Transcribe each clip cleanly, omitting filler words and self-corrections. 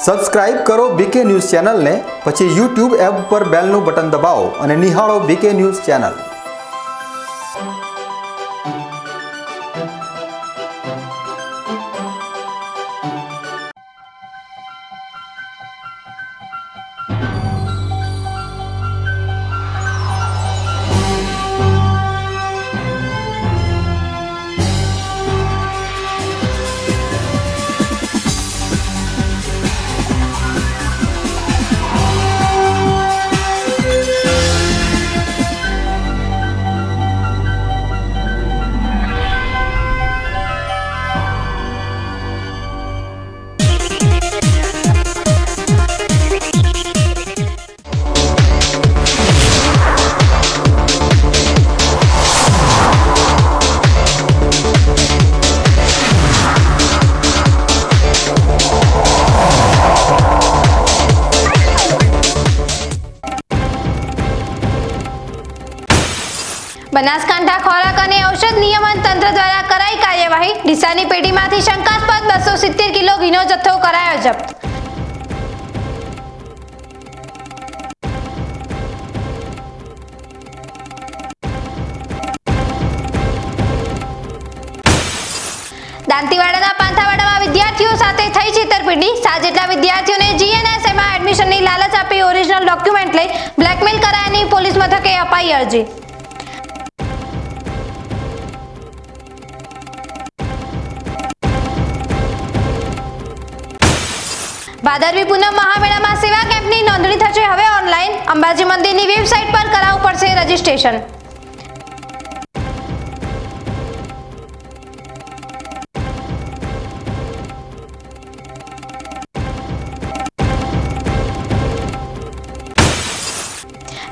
Subscribe કરો બીકે news ચેનલને, પછી YouTube એપ પર બેલનું બટન દબાવો અને નિહાળો બીકે ન્યૂઝ ચેનલ। બનાસકાંઠા ખોરાક અને ઔષધ નિયમન તંત્ર દ્વારા કરાઈ કાર્યવાહી। ડીસાની પેઢીમાંથી શંકાસ્પદ 270 કિલો ઘીનો જથ્થો કરાયો જપ્ત। દાંતીવાડાના પાંથાવાડામાં વિદ્યાર્થીઓ સાથે થઈ છેતરપિંડી। 7 જેટલા વિદ્યાર્થીઓને જીએનએસએમાં એડમિશનની લાલચ આપી ઓરિજિનલ ડોક્યુમેન્ટ લઈ બ્લેકમેલ કરાયાની પોલીસ મથકે અપાઈ અરજી। ભાદરવી પૂનમ મહામેળામાં સેવા કેમ્પની નોંધણી થશે હવે ઓનલાઈન। અંબાજી મંદિરની વેબસાઇટ પર કરાવવું પડશે રજીસ્ટ્રેશન।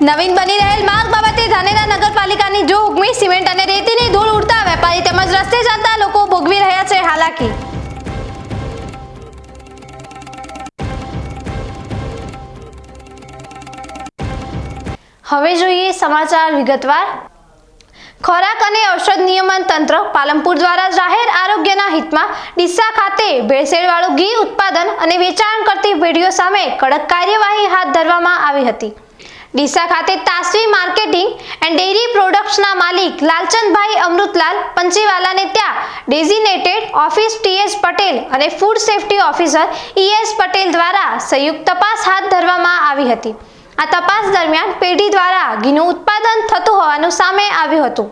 નવીન બની રહેલ માર્ગ બાબતે ધાનેરા નગરપાલિકાની જો હુકમી। સિમેન્ટ અને રેતીની ધૂળ ઉડતા વેપારી તેમજ રસ્તે ચાલતા લોકો ભોગવી રહ્યા છે હાલાકી। હવે જોઈએ સમાચાર વિગતવાર। ખોરાક અને ઔષધ નિયમન તંત્ર પાલનપુર દ્વારા જાહેર આરોગ્યના હિતમાં ડીસા ખાતે ભેળસેળવાળું ઘી ઉત્પાદન અને વેચાણ કરતી પેઢીઓ સામે કડક કાર્યવાહી હાથ ધરવામાં આવી હતી। ડીસા ખાતે તાસવી માર્કેટિંગ એન્ડ ડેરી પ્રોડક્ટ્સના માલિક લાલચંદભાઈ અમૃતલાલ પંચીવાલાને ત્યાં ડેઝિનેટેડ ઓફિસ ટીએસ પટેલ અને food safety officer ES Patel દ્વારા સંયુક્ત તપાસ હાથ ધરવામાં આવી હતી। આ તપાસ દરમિયાન પેઢી દ્વારા ઘીનું ઉત્પાદન થતું હોવાનું સામે આવ્યું હતું।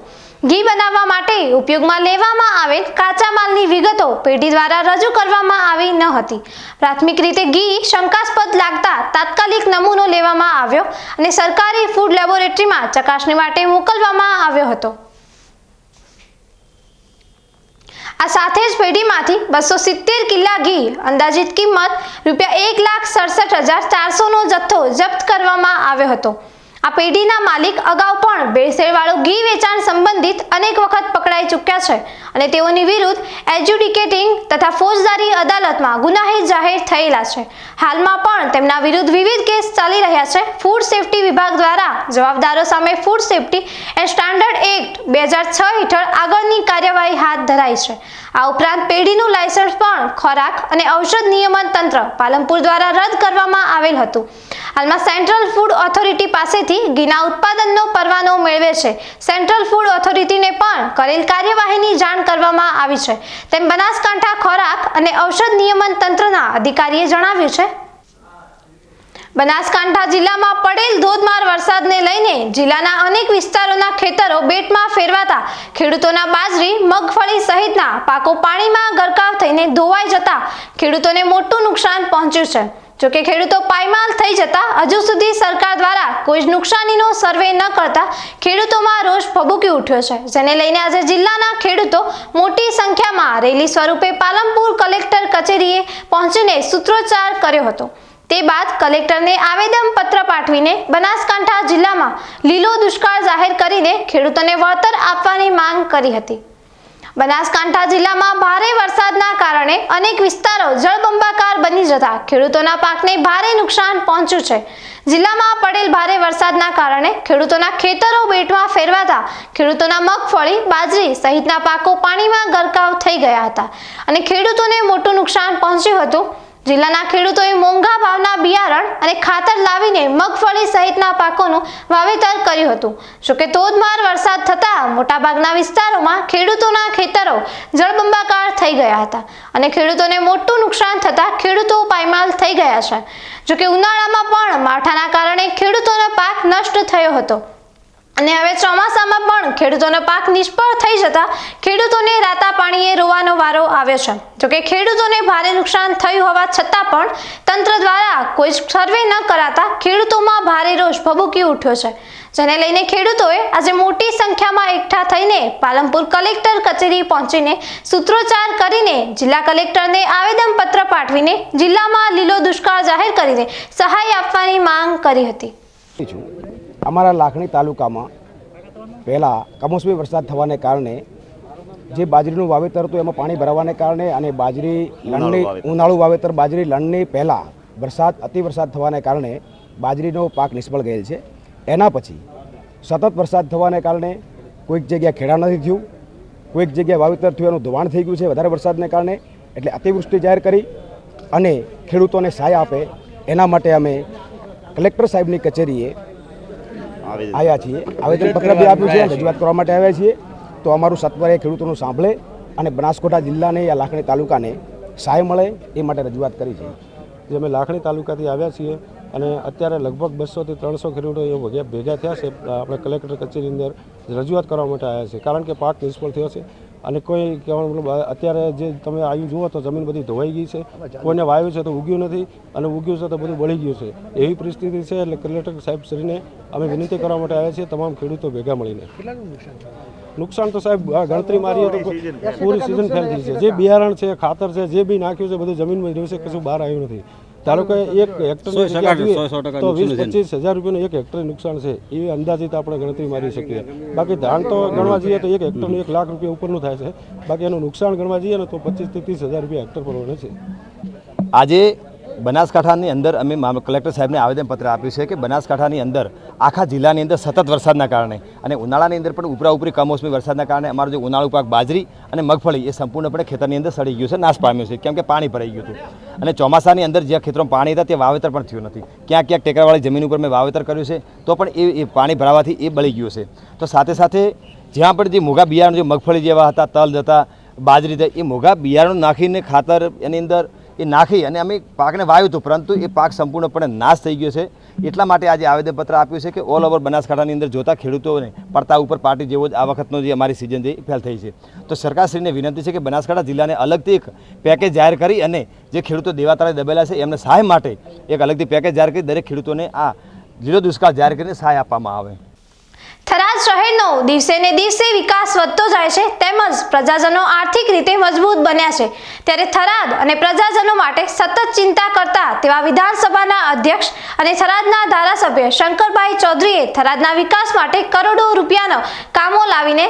ઘી બનાવવા માટે ઉપયોગમાં લેવામાં આવેલ કાચા માલની વિગતો પેઢી દ્વારા રજૂ કરવામાં આવી ન હતી। પ્રાથમિક રીતે ઘી શંકાસ્પદ લાગતા તાત્કાલિક નમૂનો લેવામાં આવ્યો અને સરકારી ફૂડ લેબોરેટરીમાં ચકાસણી માટે મોકલવામાં આવ્યો હતો। આ સાથે જ પેઢીમાંથી 270 કિલા ઘી અંદાજિત કિંમત ₹1,67,400 નો જથ્થો જપ્ત કરવામાં આવ્યો હતો। આ પેઢીના માલિક અગાઉ પણ ભેળસેળવાળું ઘી વેચાણ સંબંધિત અનેક વખત પકડાઈ ચૂક્યા છે અને તેઓની વિરુદ્ધ એડ્યુડિકેટિંગ તથા ફોજદારી અદાલતમાં ગુનાહિત જાહેર થયેલા છે। હાલમાં પણ તેમના વિરુદ્ધ વિવિધ કેસ ચાલી રહ્યા છે। ફૂડ સેફ્ટી વિભાગ દ્વારા જવાબદારો સામે food safety and standard act 2006 હેઠળ આગળની કાર્યવાહી હાથ ધરાઈ છે। આ ઉપરાંત પેઢીનું લાયસન્સ પણ ખોરાક અને ઔષધ નિયમન તંત્ર પાલનપુર દ્વારા રદ કરવામાં આવેલ હતું। હાલમાં સેન્ટ્રલ ફૂડ ઓથોરિટી પાસેથી ઘીના ઉત્પાદનનો પરવાનો મેળવે છે। સેન્ટ્રલ ફૂડ ઓથોરિટીને પણ કરેલ કાર્યવાહીની જાણ કરવામાં આવી છે તેમ બનાસકાંઠા ખોરાક અને ઔષધ નિયમન તંત્રના અધિકારીએ જણાવ્યું છે। બનાસકાંઠા જિલ્લામાં પડેલ ધોધમાર વરસાદને લઈને જિલ્લાના અનેક વિસ્તારોના ખેતરો બેટમાં ફેરવાતા ખેડૂતોના બાજરી, મગફળી સહિતના પાકો પાણીમાં ગરકાવ થઈને ધોવાઈ જતા ખેડૂતોને મોટું નુકસાન પહોંચ્યું છે। જોકે ખેડૂતો પાયમાલ થઈ જતા હજુ સુધી સરકાર દ્વારા કોઈ જ નુકસાનીનો સર્વે ન કરતા ખેડૂતોમાં રોષ ભભૂકી ઉઠ્યો છે, જેને લઈને આજે જિલ્લાના ખેડૂતો મોટી સંખ્યામાં રેલી સ્વરૂપે પાલનપુર કલેક્ટર કચેરીએ પહોંચીને સૂત્રોચ્ચાર કર્યો હતો। તે બાદ કલેક્ટરને આવેદન પત્ર પાઠવીને બનાસકાંઠા જિલ્લામાં લીલો દુષ્કાળ જાહેર કરીને ખેડૂતોને વળતર આપવાની માંગ કરી હતી। બનાસકાંઠા જિલ્લામાં ભારે વરસાદના કારણે અનેક વિસ્તારો જળબંબાકાર બની જતા ખેડૂતોના પાકને ભારે નુકસાન પહોંચ્યું છે। જિલ્લામાં પડેલ ભારે વરસાદના કારણે ખેડૂતોના ખેતરો બેટમાં ફેરવાતા ખેડૂતોના મગફળી, બાજરી સહિતના પાકો પાણીમાં ગરકાવ થઈ ગયા હતા અને ખેડૂતોને મોટું નુકસાન પહોંચ્યું હતું। જિલ્લાના ખેડૂતોએ મોંઘા ભાવના બિયારણ અને ખાતર લાવીને મગફળી સહિતના પાકોનું વાવેતર કર્યું હતું. જોકે ધોધમાર વરસાદ થતાં મોટાભાગના વિસ્તારોમાં ખેડૂતોના ખેતરો જળબંબાકાર થઈ ગયા હતા અને ખેડૂતોને મોટું નુકસાન થતાં ખેડૂતો પાયમાલ થઈ ગયા છે. જોકે ઉનાળામાં પણ માવઠાના કારણે ખેડૂતોનો પાક નષ્ટ થયો હતો અને હવે ચોમાસામાં પણ ખેડૂતોનો પાક નિષ્ફળ થઈ જતા ખેડૂતોને રાતા પાણીએ રોવાનો વારો આવ્યો છે. જોકે ખેડૂતોને ભારે નુકસાન થયું હોવા છતાં પણ તંત્ર દ્વારા કોઈ સર્વે ન કરાતા ખેડૂતોમાં ભારે રોષ ભભૂકી ઉઠ્યો છે, જેને લઈને ખેડૂતોએ આજે મોટી સંખ્યામાં એકઠા થઈને પાલનપુર કલેક્ટર કચેરી પહોંચીને સૂત્રોચ્ચાર કરીને જિલ્લા કલેક્ટરને આવેદનપત્ર પાઠવીને જિલ્લામાં લીલો દુષ્કાળ જાહેર કરીને સહાય આપવાની માંગ કરી હતી. અમારા લાખણી તાલુકામાં પહેલાં કમોસમી વરસાદ થવાને કારણે જે બાજરીનું વાવેતર હતું એમાં પાણી ભરાવાને કારણે અને બાજરી લણણી ઉનાળુ વાવેતર બાજરી લણણી પહેલાં અતિવરસાદ થવાને કારણે બાજરીનો પાક નિષ્ફળ ગયેલ છે. એના પછી સતત વરસાદ થવાને કારણે કોઈક જગ્યાએ ખેડા નથી થયું, કોઈક જગ્યાએ વાવેતર થયું એનું ધોવાણ થઈ ગયું છે વધારે વરસાદને કારણે. એટલે અતિવૃષ્ટિ જાહેર કરી અને ખેડૂતોને સહાય આપે એના માટે અમે કલેક્ટર સાહેબની કચેરીએ આવ્યા છીએ, આવેદનપત્ર બી આપ્યું છે, રજૂઆત કરવા માટે આવ્યા છીએ. તો અમારું સત્વરે ખેડૂતોનું સાંભળે અને બનાસકાંઠા જિલ્લાને યા લાખણી તાલુકાને સહાય મળે એ માટે રજૂઆત કરી છે. જે અમે લાખણી તાલુકાથી આવ્યા છીએ અને અત્યારે લગભગ 200 થી 300 ખેડૂતો ભેગા થયા છે. આપણે કલેક્ટર કચેરીની અંદર રજૂઆત કરવા માટે આવ્યા છે, કારણ કે પાક નિષ્ફળ થયો છે અને કોઈ કહેવાનો મતલબ અત્યારે જે તમે આવ્યું જુઓ તો જમીન બધી ધોવાઈ ગઈ છે, કોઈને વાવ્યું છે તો ઉગ્યું નથી અને ઉગ્યું છે તો બધું બળી ગયું છે, એવી પરિસ્થિતિ છે. એટલે કલેક્ટર સાહેબ શ્રીને અમે વિનંતી કરવા માટે આવ્યા છીએ તમામ ખેડૂતો ભેગા મળીને. નુકસાન તો સાહેબ ગણતરી મારીએ તો પૂરી સિઝન ફેલ થઈ છે. જે બિયારણ છે, ખાતર છે, જે બી નાખ્યું છે બધું જમીનમાં રહ્યું છે, કશું બહાર આવ્યું નથી. ધારો કે એક હેક્ટરની જગ્યા જોઈએ તો 20-25 હજાર રૂપિયાનું એક હેક્ટર નુકસાન છે, એવી અંદાજિત આપણે ગણતરી મારી શકીએ. બાકી ધાન તો ગણવા જઈએ તો એક હેક્ટરનું 1 લાખ રૂપિયા ઉપરનું થાય છે. બાકી એનું નુકસાન ગણવા જઈએ ને તો 25 થી 30 હજાર રૂપિયા હેક્ટર પરવાને છે. આજે બનાસકાંઠાની અંદર અમે કલેક્ટર સાહેબને આવેદનપત્ર આપ્યું છે કે બનાસકાંઠાની અંદર આખા જિલ્લાની અંદર સતત વરસાદના કારણે અને ઉનાળાની અંદર પણ ઉપરી કમોસમી વરસાદના કારણે અમારો જે ઉનાળુ પાક બાજરી અને મગફળી એ સંપૂર્ણપણે ખેતરની અંદર સડી ગયું છે, નાશ પામ્યું છે, કેમ કે પાણી ભરાઈ ગયું હતું. અને ચોમાસાની અંદર જ્યાં ખેતરોમાં પાણી હતા તે વાવેતર પણ થયું નથી. ક્યાંક ક્યાંક ટેકરાવાળી જમીન ઉપર મેં વાવેતર કર્યું છે તો પણ એ પાણી ભરાવાથી એ બળી ગયું છે. તો સાથે સાથે જ્યાં પણ જે મોઘા બિયારણ જે મગફળી જેવા હતા, તલ હતા, બાજરી હતા, એ મોઘા બિયારણ નાખીને ખાતર એની અંદર એ નાખી અને અમે પાકને વાવ્યું હતું, પરંતુ એ પાક સંપૂર્ણપણે નાશ થઈ ગયો છે. એટલા માટે આજે આવેદનપત્ર આપ્યું છે કે ઓલ ઓવર બનાસકાંઠાની અંદર જોતા ખેડૂતોને પડતા ઉપર પાર્ટી જેવો જ આ વખતનો જે અમારી સિઝન જે ફેલ થઈ છે. તો સરકારશ્રીને વિનંતી છે કે બનાસકાંઠા જિલ્લાને અલગથી એક પેકેજ જાહેર કરી અને જે ખેડૂતો દેવાતાળે દબેલા છે એમને સહાય માટે એક અલગથી પેકેજ જાહેર કરી દરેક ખેડૂતોને આ લીલો દુષ્કાળ જાહેર કરીને સહાય આપવામાં આવે. થરાદ શહેરનો દિવસે ને દિવસે વિકાસ વધતો જાય છે તેમજ પ્રજાજનો આર્થિક રીતે મજબૂત બન્યા છે, ત્યારે થરાદ અને પ્રજાજનો માટે સતત ચિંતા કરતા તેવા વિધાનસભાના અધ્યક્ષ અને થરાદના ધારાસભ્ય શંકરભાઈ ચૌધરીએ થરાદના વિકાસ માટે કરોડો રૂપિયાનો કામો લાવીને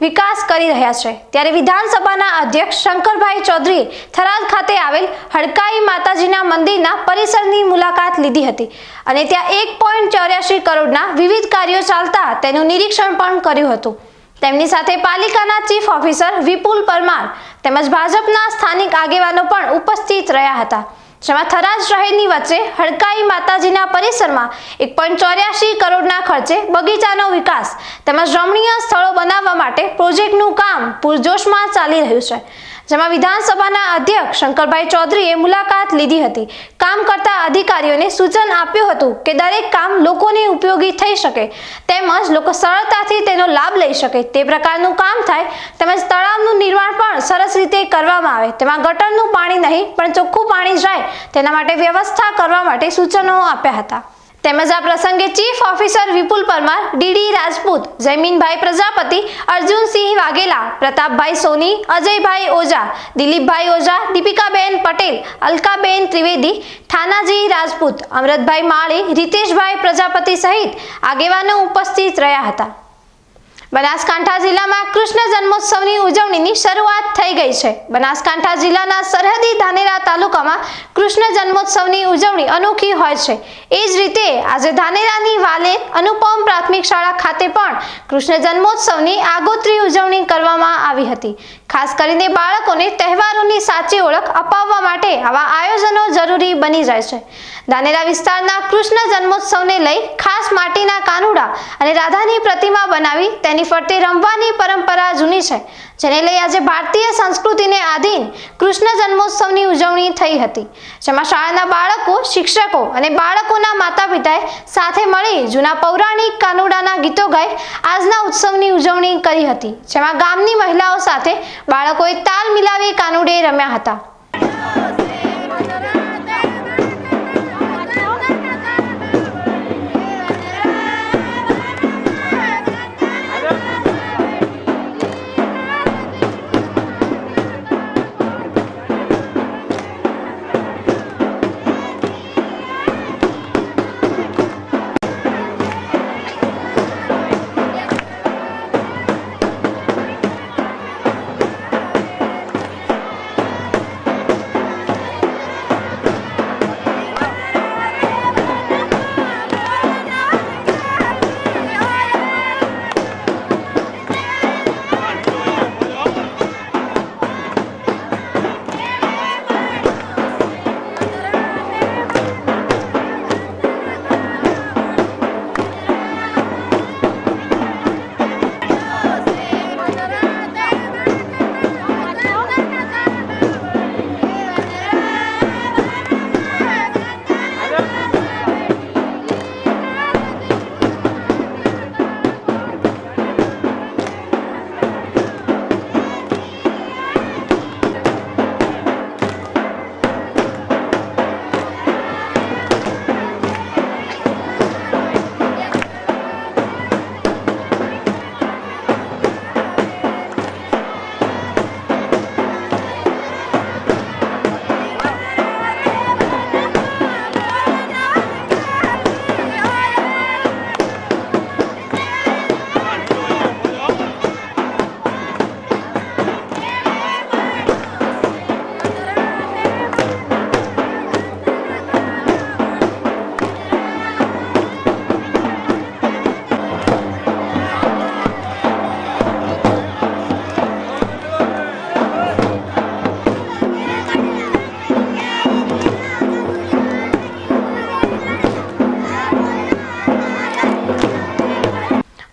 વિકાસ કરી રહ્યા છે. ત્યારે વિધાનસભાના અધ્યક્ષ શંકરભાઈ ચૌધરીએ થરાદ ખાતે આવેલ હડકાઈ માતાજીના મંદિરના પરિસરની મુલાકાત લીધી હતી અને ત્યાં 1.84 કરોડના વિવિધ કાર્યો ચાલતા તેનું નિરીક્ષણ પણ કર્યું હતું. તેમની સાથે પાલિકાના ચીફ ઓફિસર વિપુલ પરમાર તેમજ ભાજપના સ્થાનિક આગેવાનો પણ ઉપસ્થિત રહ્યા હતા, જેમાં થરાદ શહેરની વચ્ચે હડકાઈ માતાજીના પરિસરમાં 1.84 કરોડના ખર્ચે બગીચાનો વિકાસ તેમજ રમણીય સ્થળો બનાવવા માટે પ્રોજેક્ટનું કામ પૂરજોશમાં ચાલી રહ્યું છે, જેમાં વિધાનસભાના અધ્યક્ષ શંકરભાઈ ચૌધરીએ મુલાકાત લીધી હતી. કામ કરતા અધિકારીઓને સૂચન આપ્યું હતું કે દરેક કામ લોકોને ઉપયોગી થઈ શકે તેમજ લોકો સરળતાથી તેનો લાભ લઈ શકે તે પ્રકારનું કામ થાય તેમજ તળાવનું નિર્માણ પણ સરસ રીતે કરવામાં આવે, તેમાં ગટરનું પાણી નહીં પણ ચોખ્ખું પાણી જાય તેના માટે વ્યવસ્થા કરવા માટે સૂચનો આપ્યા હતા. તેમજ આ પ્રસંગે ચીફ ઓફિસર વિપુલ પરમાર, ડીડી રાજપૂત, જયમીનભાઈ પ્રજાપતિ, અર્જુનસિંહ વાઘેલા, પ્રતાપભાઈ સોની, અજયભાઈ ઓઝા, દિલીપભાઈ ઓઝા, દીપિકાબેન પટેલ, અલકાબેન ત્રિવેદી, ઠાનાજી રાજપૂત, અમૃતભાઈ માળી, રીતેશભાઈ પ્રજાપતિ સહિત આગેવાનો ઉપસ્થિત રહ્યા હતા. બનાસકાંઠા જિલ્લામાં કૃષ્ણ જન્મોત્સવની ઉજવણીની શરૂઆત થઈ ગઈ છે. બનાસકાંઠા જિલ્લાના સરહદી ધાનેરા તાલુકામાં કૃષ્ણ જન્મોત્સવની ઉજવણી અનોખી હોય છે. એ જ રીતે આજે ધાનેરાની વાલેર અનુપમ પ્રાથમિક શાળા ખાતે પણ કૃષ્ણ જન્મોત્સવની આગોતરી ઉજવણી કરવામાં આવી હતી. ખાસ કરીને બાળકોને તહેવારોની સાચી ઓળખ અપાવવા માટે આવા આયોજનો જરૂરી બની જાય છે. ધાનેરા વિસ્તારના કૃષ્ણ જન્મોત્સવને લઈ ખાસ માટીના કાનુડા અને રાધાની પ્રતિમા બનાવી તેની ફરતે રમવાની પરંપરા જૂની છે, જેને લઈ આજે ભારતીય સંસ્કૃતિને આધીન કૃષ્ણ જન્મોત્સવની ઉજવણી થઈ હતી, જેમાં શાળાના બાળકો, શિક્ષકો અને બાળકોના માતા પિતાએ સાથે મળી જૂના પૌરાણિક કાનુડાના ગીતો ગાઈ આજના ઉત્સવની ઉજવણી કરી હતી, જેમાં ગામની મહિલાઓ સાથે બાળકોએ તાલ મિલાવી કાનુડે રમ્યા હતા.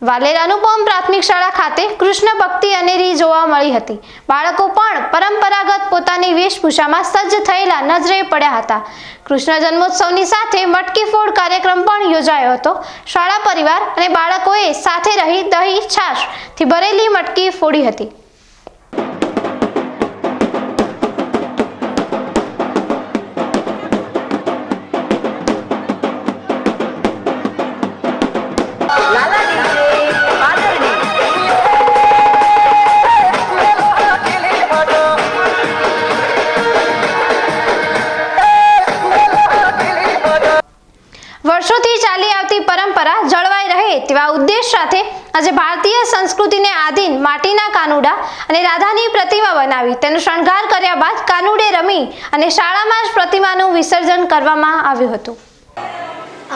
વાલેર અનુપમ પ્રાથમિક શાળા ખાતે કૃષ્ણ ભક્તિ અનેરી જોવા મળી હતી. બાળકો પણ પરંપરાગત પોતાની વેશભૂષામાં સજ્જ થયેલા નજરે પડ્યા હતા. કૃષ્ણ જન્મોત્સવની સાથે મટકી ફોડ કાર્યક્રમ પણ યોજાયો હતો. શાળા પરિવાર અને બાળકોએ સાથે રહી દહીં છાશથી ભરેલી મટકી ફોડી હતી. વર્ષોથી ચાલી આવતી પરંપરા જળવાઈ રહે તેવા ઉદ્દેશ સાથે આજે ભારતીય સંસ્કૃતિને આધીન માટીના કાનુડા અને રાધાની પ્રતિમા બનાવી તેનો શણગાર કર્યા બાદ કાનુડે રમી અને શાળામાં જ પ્રતિમાનું વિસર્જન કરવામાં આવ્યું હતું.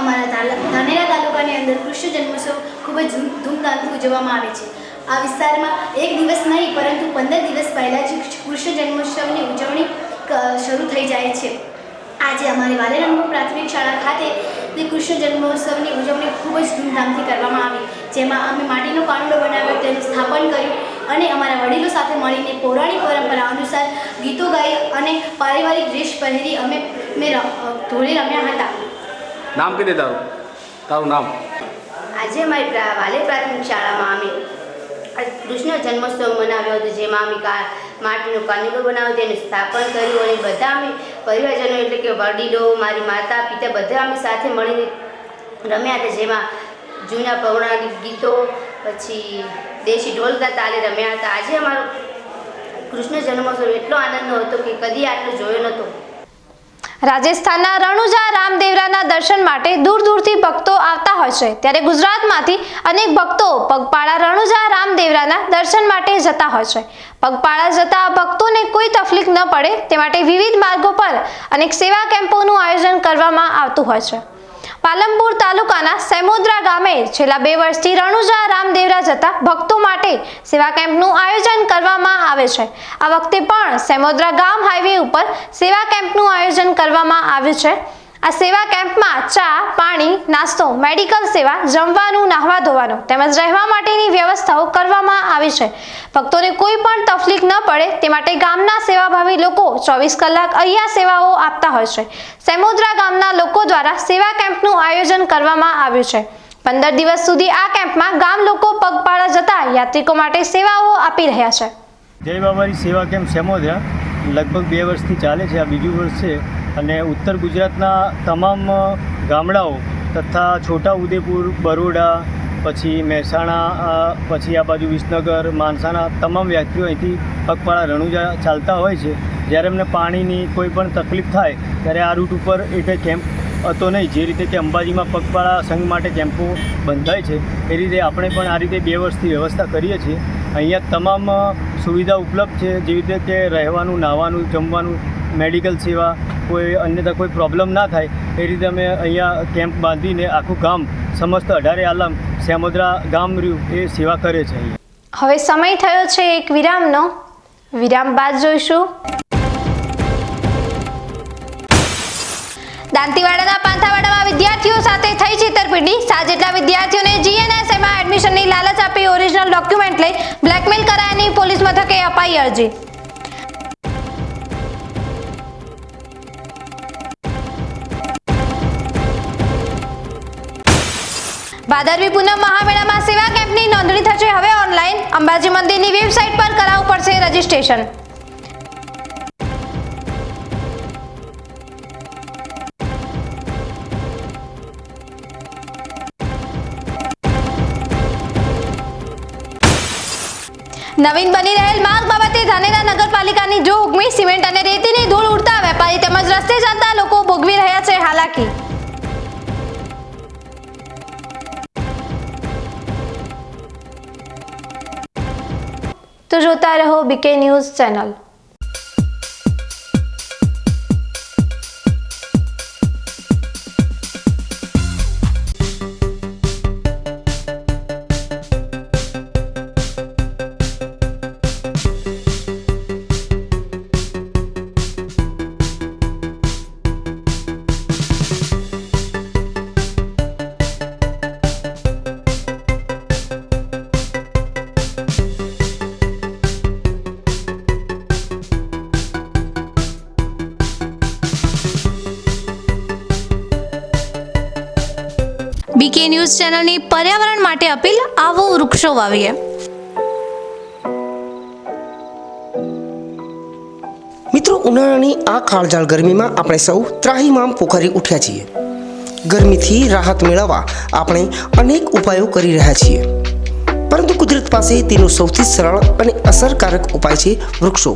અમારા ધાનેરા તાલુકાની અંદર કૃષ્ણ જન્મોત્સવ ખૂબ જ ધૂમધામથી ઉજવવામાં આવે છે. આ વિસ્તારમાં એક દિવસ નહીં પરંતુ 15 દિવસ પહેલાં જ કૃષ્ણ જન્મોત્સવની ઉજવણી શરૂ થઈ જાય છે. આજે અમારી વાલેર અનુપમ પ્રાથમિક શાળા ખાતે કૃષ્ણ જન્મોત્સવની ઉજવણી ખૂબ જ ધૂમધામથી કરવામાં આવી, જેમાં અમે માટીનો કાનુડો બનાવ્યો, તેનું સ્થાપન કર્યું અને અમારા વડીલો સાથે મળીને પૌરાણિક પરંપરા અનુસાર ગીતો ગાઈ અને પારિવારિક ડ્રેસ પહેરી અમે ધોળી રમ્યા હતા. નામ કીધે તારું નામ? આજે અમારી વાલેર પ્રાથમિક શાળામાં અમે કૃષ્ણ જન્મોત્સવ મનાવ્યો હતો, જેમાં અમે માટીનો કાનુડો બનાવ્યો, તેનું સ્થાપન કર્યું અને બધા અમે પરિવારજનો એટલે કે વડીલો, મારી માતા પિતા બધા અમે સાથે મળીને રમ્યા હતા, જેમાં જૂના પૌરાણિક ગીતો પછી દેશી ઢોલ તાલે રમ્યા હતા. આજે અમારો કૃષ્ણ જન્મોત્સવ એટલો આનંદનો હતો કે કદી આટલો જોયો નહોતો. રાજસ્થાનના રણુજા રામદેવરાના દર્શન માટે દૂર દૂરથી ભક્તો આવતા હોય છે, ત્યારે ગુજરાતમાંથી અનેક ભક્તો પગપાળા રણુજા રામદેવરાના દર્શન માટે જતા હોય છે. પગપાળા જતા ભક્તોને કોઈ તકલીફ ન પડે તે માટે વિવિધ માર્ગો પર અનેક સેવા કેમ્પોનું આયોજન કરવામાં આવતું હોય છે. પાલનપુર તાલુકાના સેમોદરા ગામે છેલ્લા 2 વર્ષથી રણુજા રામદેવરા જતા ભક્તો માટે સેવા કેમ્પનું આયોજન કરવામાં આવે છે. આ વખતે પણ સેમોદરા ગામ હાઈવે ઉપર સેવા કેમ્પનું આયોજન કરવામાં આવ્યું છે. આ સેવા કેમ્પમાં ચા, પાણી, નાસ્તો, મેડિકલ સેવા, જમવાનું, નહાવા ધોવાનું તેમજ રહેવા માટેની વ્યવસ્થાઓ કરવામાં આવી છે. ભક્તોને કોઈ પણ તકલીફ ન પડે તે માટે ગામના સેવાભાવી લોકો 24 કલાક અહીંયા સેવાઓ આપતા હોય છે. સેમોદરા ગામના લોકો દ્વારા સેવા કેમ્પનું આયોજન કરવામાં આવ્યું છે. 15 દિવસ સુધી આ કેમ્પમાં ગામ લોકો પગપાળા જતા યાત્રિકો માટે સેવાઓ આપી રહ્યા છે. જય બાબારી સેવા કેમ્પ સેમોદરા લગભગ 2 વર્ષથી ચાલે છે. આ બીજું વર્ષ છે અને ઉત્તર ગુજરાતના તમામ ગામડાઓ તથા છોટા ઉદેપુર, બરોડા, પછી મહેસાણા, પછી આ બાજુ વિસનગર, માનસાના તમામ યાત્રીઓ અહીંથી પગપાળા રણુજા ચાલતા હોય છે. જ્યારે એમને પાણીની કોઈ પણ તકલીફ થાય ત્યારે આ રૂટ ઉપર એ કંઈ કેમ્પ હતો નહીં. જે રીતે કે અંબાજીમાં પગપાળા સંઘ માટે કેમ્પો બંધાય છે એ રીતે આપણે પણ આ રીતે 2 વર્ષથી વ્યવસ્થા કરીએ છીએ. અહીંયા તમામ સુવિધા ઉપલબ્ધ છે, જેવી રીતે કે રહેવાનું, નહાવાનું, જમવાનું, મેડિકલ સેવા, કોઈ અન્યથા કોઈ પ્રોબ્લેમ ના થાય એ રીતે અમે અહીંયા કેમ્પ બાંધીને આખું ગામ સમસ્ત 18 આલમ સેમોદરા ગામ રહ્યું એ સેવા કરે છે. હવે સમય થયો છે એક વિરામનો. વિરામ બાદ જોઈશું દાંતીવાડાના પાંથાવાડામાં વિદ્યાર્થીઓ સાથે થઈ છેતરપિંડી. 7 જેટલા વિદ્યાર્થીઓને GNSમાં એડમિશનની લાલચ આપી ઓરિજિનલ ડોક્યુમેન્ટ લઈ બ્લેકમેલ કરાયાની પોલીસ મથકે અપાઈ અરજી. ભાદરવી પૂનમ મહામેળામાં સેવા કેમ્પની નોંધણી થશે હવે ઓનલાઈન. અંબાજી મંદિરની વેબસાઇટ પર કરાવવું પડશે રજીસ્ટ્રેશન. નવીન બની રહેલ માર્ગ બાબતે ધાનેરા નગરપાલિકાની જો હુકમી. સિમેન્ટ અને રેતીની ધૂળ ઉડતા વેપારી તેમજ રસ્તે ચાલતા લોકો ભોગવી રહ્યા છે હાલાકી. તો જોતા રહો BK news channel. BK news ચેનલની પર્યાવરણ માટે અપીલ. આવો વૃક્ષો વાવીએ. મિત્રો, ઉનાળાની આ કાળઝાળ ગરમીમાં આપણે સૌ ત્રાહિમામ પોકારી ઉઠ્યા છીએ. ગરમીથી રાહત મેળવવા આપણે અનેક ઉપાયો કરી રહ્યા છીએ, પરંતુ કુદરત પાસે તેનો સૌથી સરળ અને અસરકારક ઉપાય છે વૃક્ષો.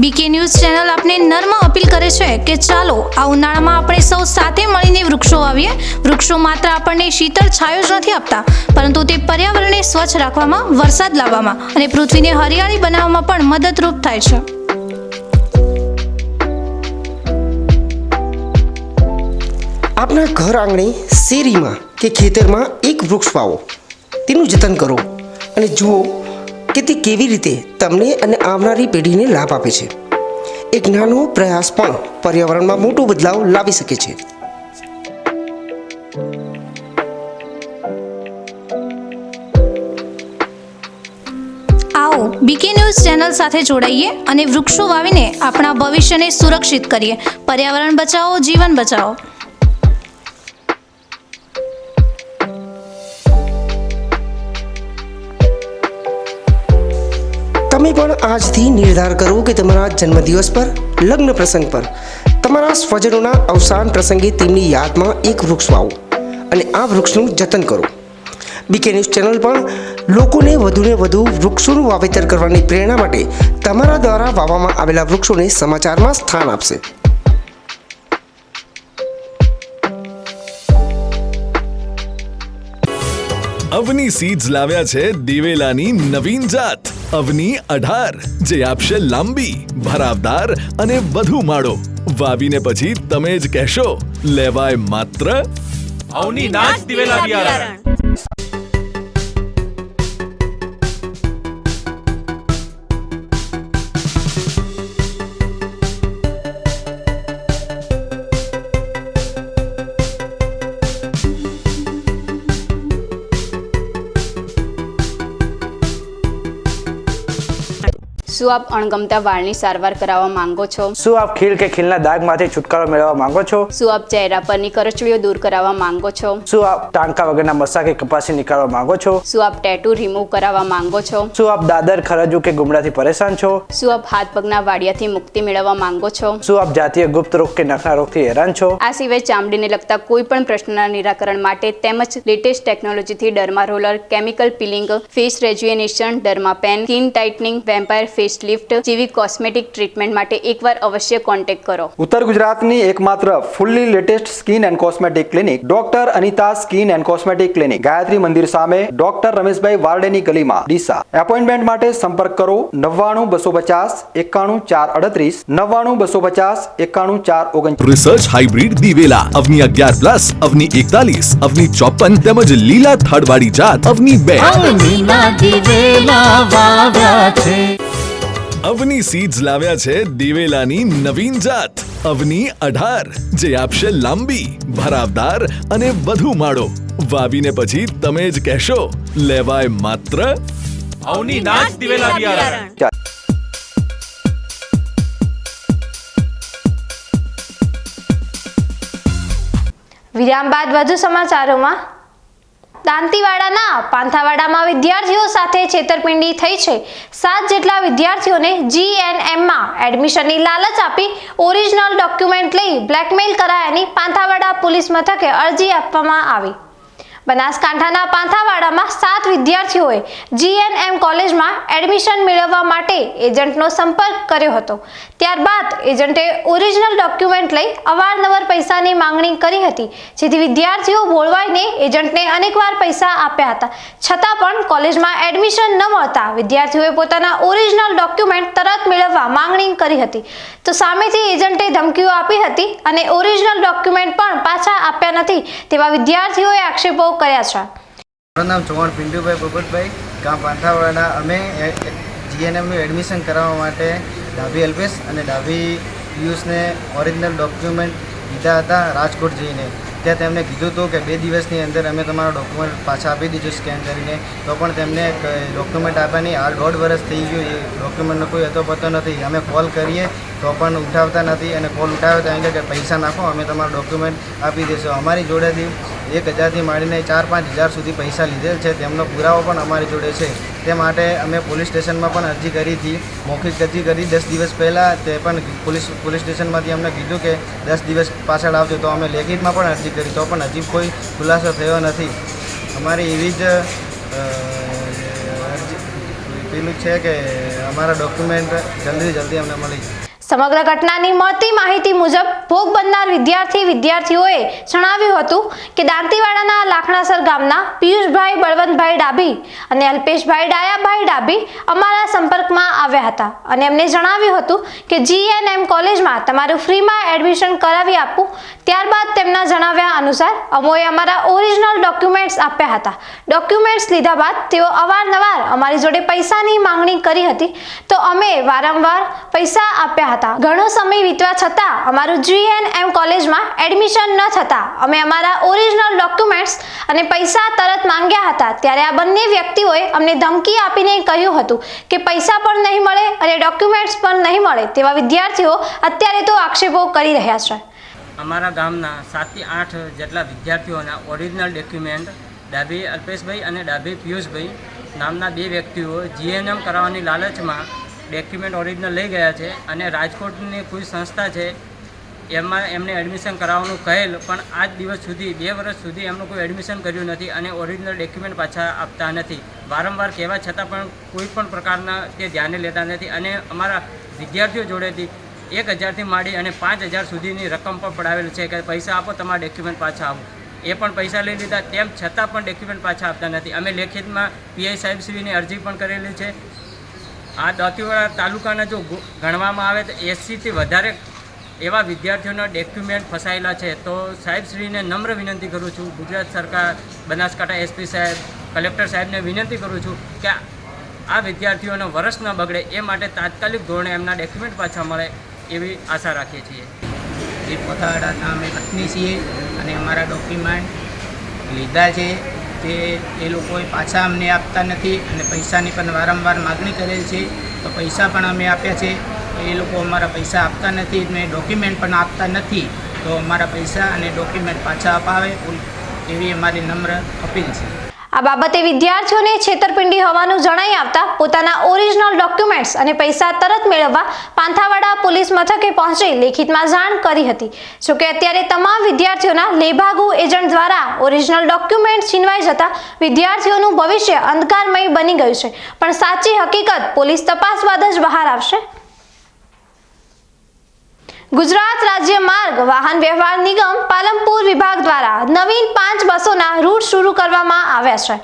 BK ન્યૂઝ ચેનલ આપને નર્મ અપીલ કરે છે કે ચાલો આ ઉનાળામાં આપણે સૌ સાથે મળીને વૃક્ષો વાવીએ. વૃક્ષો માત્ર આપણને શીતળ છાયો જ નથી આપતા, પરંતુ તે પર્યાવરણને સ્વચ્છ રાખવામાં, વરસાદ લાવવામાં અને પૃથ્વીને હરિયાળી બનાવવામાં પણ મદદરૂપ થાય છે. આપના ઘર આંગણે, શેરીમાં કે ખેતરમાં એક વૃક્ષ વાવો, તેનું જતન કરો અને જુઓ કે તે કેવી રીતે તમને અને આવનારી પેઢીને લાભ આપે છે. એક નાનો પ્રયાસ પણ પર્યાવરણમાં મોટો બદલાવ લાવી શકે છે. આવો BK ન્યૂઝ ચેનલ સાથે જોડાઈએ અને વૃક્ષો વાવીને આપણા ભવિષ્યને સુરક્ષિત કરીએ. પર્યાવરણ બચાવો, જીવન બચાવો. તમે પણ આજથી નિર્ધાર કરો કે તમારા જન્મદિવસ પર, લગ્ન પ્રસંગ પર, તમારા સ્વજનોના અવસાન પ્રસંગે તેમની યાદમાં એક વૃક્ષ વાવો અને આ વૃક્ષનું જતન કરો. BK ન્યૂઝ ચેનલ પણ લોકોને વધુને વધુ વૃક્ષોનું વાવેતર કરવાની પ્રેરણા માટે તમારા દ્વારા વાવવામાં આવેલા વૃક્ષોને સમાચારમાં સ્થાન આપશે. અવની સીડ્સ લાવ્યા છે દિવેલાની નવીન જાત અવની 18, જે આપશે લાંબી, ભરાવદાર અને વધુ માળો. વાવીને પછી તમે જ કહેશો, લેવાય માત્ર અવની નાચ દિવેલા બિયારણ. શું આપ અણગમતા વાળની સારવાર કરાવવા માંગો છો? શું આપ ખીલ કે ખીલના દાગમાંથી છુટકારો મેળવવા માંગો છો? શું આપ ચહેરા પરની કરચલીઓ દૂર કરાવવા માંગો છો? શું આપ ટાંકા વગરના મસા કે કપાસી નીકાળવા માંગો છો? શું આપ ટેટુ રિમૂવ કરાવવા માંગો છો? શું આપ દાદર, ખરજુ કે ગુમડાથી પરેશાન છો? શું આપ હાથ પગના વાડિયાથી મુક્તિ મેળવવા માંગો છો? શું આપ જાતીય ગુપ્ત રોગ કે નખના રોગથી હેરાન છો? આ સિવાય ચામડીને લગતા કોઈ પણ પ્રશ્નના નિરાકરણ માટે તેમજ લેટેસ્ટ ટેકનોલોજીથી derma roller, chemical peeling, face rejuvenation, derma pen, skin tightening, vampire face lift જેવી કોસ્મેટિક ટ્રીટમેન્ટ માટે એકવાર અવશ્ય કોન્ટેક્ટ કરો. ઉત્તર ગુજરાતની એકમાત્ર fully latest skin and cosmetic clinic doctor Anita skin and cosmetic clinic, Gayatri Mandir સામે, ડોક્ટર રમેશભાઈ વારડેની ગલીમાં, ડીસા. એપોઇન્ટમેન્ટ માટે સંપર્ક કરો 99 250 91 438, 99 250 91 439. રિસર્ચ હાઇબ્રિડ દિવેલા અવની 11+, અવની 41, અવની 54 તેમજ લીલા થડવાળી જાત અવની 2. અવની સીડ્સ લાવ્યા છે દિવેલાની નવીન જાત અવની 18, જે આપશે લાંબી, ભરાવદાર અને વધુ માળો. વાવીને પછી તમે જ કહેશો, લેવાય માત્ર અવની નાચ દિવેલા બિયારણ. વિરામ બાદ વધુ સમાચારોમાં. દાંતીવાડાના પાંથાવાડામાં વિદ્યાર્થીઓ સાથે છેતરપિંડી થઈ છે. 7 જેટલા વિદ્યાર્થીઓને GNMમાં એડમિશનની લાલચ આપી ઓરિજિનલ ડોક્યુમેન્ટ લઈ બ્લેકમેલ કરાયાની પાંથાવાડા પોલીસ મથકે અરજી આપવામાં આવી. બનાસકાંઠાના પાંથાવાડામાં 7 વિદ્યાર્થીઓએ GNM કોલેજમાં એડમિશન મેળવવા માટે એજન્ટનો સંપર્ક કર્યો હતો. ત્યારબાદ એજન્ટે ઓરિજિનલ ડોક્યુમેન્ટ લઈ અવારનવાર પૈસાની માંગણી કરી હતી, જેથી વિદ્યાર્થીઓ બોળવાઈને એજન્ટને અનેકવાર પૈસા આપ્યા હતા. છતાં પણ કોલેજમાં એડમિશન ન મળતા વિદ્યાર્થીઓએ પોતાના ઓરિજિનલ ડોક્યુમેન્ટ તરત મેળવવા માંગણી કરી હતી. તો સામેથી એજન્ટે ધમકીઓ આપી હતી અને ઓરિજિનલ ડોક્યુમેન્ટ પણ પાછા આપ્યા નથી તેવા વિદ્યાર્થીઓએ આક્ષેપો કર્યા છે. મારું નામ ચૌહાણ પિન્ટુભાઈ પોપટભાઈ, ગામ પાંથાવાડા. અમે GNMનું એડમિશન કરાવવા માટે ડાભી અલ્પેશ અને ડાભી પિયુષને ઓરિજિનલ ડોક્યુમેન્ટ લીધા હતા રાજકોટ જઈને. ત્યાં તેમને કીધું હતું કે 2 દિવસની અંદર અમે તમારા ડોક્યુમેન્ટ પાછા આપી દીધું સ્કેન કરીને, તો પણ તેમને ડોક્યુમેન્ટ આપ્યા નહીં. 1.5 વર્ષ થઈ ગયું, એ ડોક્યુમેન્ટનો કોઈ હતો પતો નથી. અમે કોલ કરીએ તો પણ ઉઠાવતા નથી, અને કોલ ઉઠાવે તો એમ કે પૈસા નાખો, અમે તમારા ડોક્યુમેન્ટ આપી દઈશું. અમારી જોડેથી 1000થી માંડીને 4-5 હજાર સુધી પૈસા લીધેલ છે. તેમનો પુરાવો પણ અમારી જોડે છે. તે માટે અમે પોલીસ સ્ટેશનમાં પણ અરજી કરી હતી, મૌખિક અરજી કરી 10 દિવસ પહેલાં. તે પણ પોલીસ સ્ટેશનમાંથી અમને કીધું કે 10 દિવસ પાછળ આવજો, તો અમે લેખિતમાં પણ અરજી કરી, તો પણ હજી કોઈ ખુલાસો થયો નથી. અમારી એવી જ પેલું છે કે અમારા ડોક્યુમેન્ટ જલ્દી અમને મળી જાય. સમગ્ર ઘટનાની મળતી માહિતી મુજબ ભોગ બનનાર વિદ્યાર્થીઓએ જણાવ્યું હતું કે દાંતીવાડાના લાખણાસર ગામના પિયુષભાઈ બળવંતભાઈ ડાભી અને અલ્પેશભાઈ ડાયાભાઈ ડાભી અમારા સંપર્કમાં આવ્યા હતા અને એમને જણાવ્યું હતું કે GNM કોલેજમાં તમારું ફ્રીમાં એડમિશન કરાવી આપું. ત્યારબાદ તેમના જણાવ્યા અનુસાર અમોએ અમારા ઓરિજિનલ ડોક્યુમેન્ટ્સ આપ્યા હતા. ડોક્યુમેન્ટ્સ લીધા બાદ તેઓ અવારનવાર અમારી જોડે પૈસાની માંગણી કરી હતી, તો અમે વારંવાર પૈસા આપ્યા હતા. ઘણો સમય વીતવા છતાં અમારું GNM કોલેજમાં એડમિશન ન થતા અમે અમારા ઓરિજિનલ ડોક્યુમેન્ટ્સ અને પૈસા તરત માંગ્યા હતા. ત્યારે આ બંને વ્યક્તિઓએ અમને ધમકી આપીને કહ્યું હતું કે પૈસા પણ નહીં મળે અને ડોક્યુમેન્ટ્સ પણ નહીં મળે તેવા વિદ્યાર્થીઓ અત્યારે તો આક્ષેપો કરી રહ્યા છે. અમારા ગામના 7 થી 8 જેટલા વિદ્યાર્થીઓના ઓરિજિનલ ડોક્યુમેન્ટ ડાભી અલ્પેશભાઈ અને ડાભી પિયુષભાઈ નામના 2 વ્યક્તિઓ GNM કરાવવાની લાલચમાં ડોક્યુમેન્ટ ઓરિજિનલ લઈ ગયા છે અને રાજકોટની કોઈ સંસ્થા છે એમાં એમને એડમિશન કરાવવાનું કહેલ, પણ આજ દિવસ સુધી 2 વર્ષ સુધી એમનું કોઈ એડમિશન કર્યું નથી અને ઓરિજિનલ ડોક્યુમેન્ટ પાછા આપતા નથી. વારંવાર કહેવા છતાં પણ કોઈ પણ પ્રકારના તે ધ્યાને લેતા નથી અને અમારા વિદ્યાર્થીઓ જોડેથી 1000થી માંડી અને 5000 સુધીની રકમ પણ પડાવેલ છે કે પૈસા આપો, તમારા ડોક્યુમેન્ટ પાછા આવો. એ પણ પૈસા લઈ લીધા, તેમ છતાં પણ ડોક્યુમેન્ટ પાછા આપતા નથી. અમે લેખિતમાં પીઆઈ સાહેબશ્રીની અરજી પણ કરેલી છે. આ દાંતીવાડા તાલુકાના જો ગણવામાં આવે તો 80થી વધારે એવા વિદ્યાર્થીઓના ડોક્યુમેન્ટ ફસાયેલા છે. તો સાહેબશ્રીને નમ્ર વિનંતી કરું છું, ગુજરાત સરકાર, બનાસકાંઠા એસપી સાહેબ, કલેક્ટર સાહેબને વિનંતી કરું છું કે આ વિદ્યાર્થીઓનો વર્ષ ન બગડે એ માટે તાત્કાલિક ધોરણે એમના ડોક્યુમેન્ટ પાછા મળે એવી આશા રાખીએ છીએ. એ પોતાવાડાના અમે પત્ની છીએ અને અમારા ડોક્યુમેન્ટ લીધા છે તે એ લોકોએ પાછા અમને આપતા નથી અને પૈસાની પણ વારંવાર માગણી કરેલ છે. તો પૈસા પણ અમે આપ્યા છે, એ લોકો અમારા પૈસા આપતા નથી અને ડોક્યુમેન્ટ પણ આપતા નથી. તો અમારા પૈસા અને ડોક્યુમેન્ટ પાછા અપાવે એવી અમારી નમ્ર અપીલ છે. આ બાબતે વિદ્યાર્થીઓને છેતરપિંડી હોવાનું જણાઈ આવતા પોતાના ઓરિજિનલ ડોક્યુમેન્ટ્સ અને પૈસા તરત મેળવવા પાંથાવાડા પોલીસ મથકે પહોંચી લેખિતમાં જાણ કરી હતી. જોકે અત્યારે તમામ વિદ્યાર્થીઓના લેભાગુ એજન્ટ દ્વારા ઓરિજિનલ ડોક્યુમેન્ટ છીનવાઈ જતા વિદ્યાર્થીઓનું ભવિષ્ય અંધકારમય બની ગયું છે. પણ સાચી હકીકત પોલીસ તપાસ બાદ જ બહાર આવશે. ગુજરાત રાજ્ય માર્ગ વાહન વ્યવહાર નિગમ પાલનપુર વિભાગ દ્વારા નવીન 5 બસોના રૂટ શરૂ કરવામાં આવ્યા છે.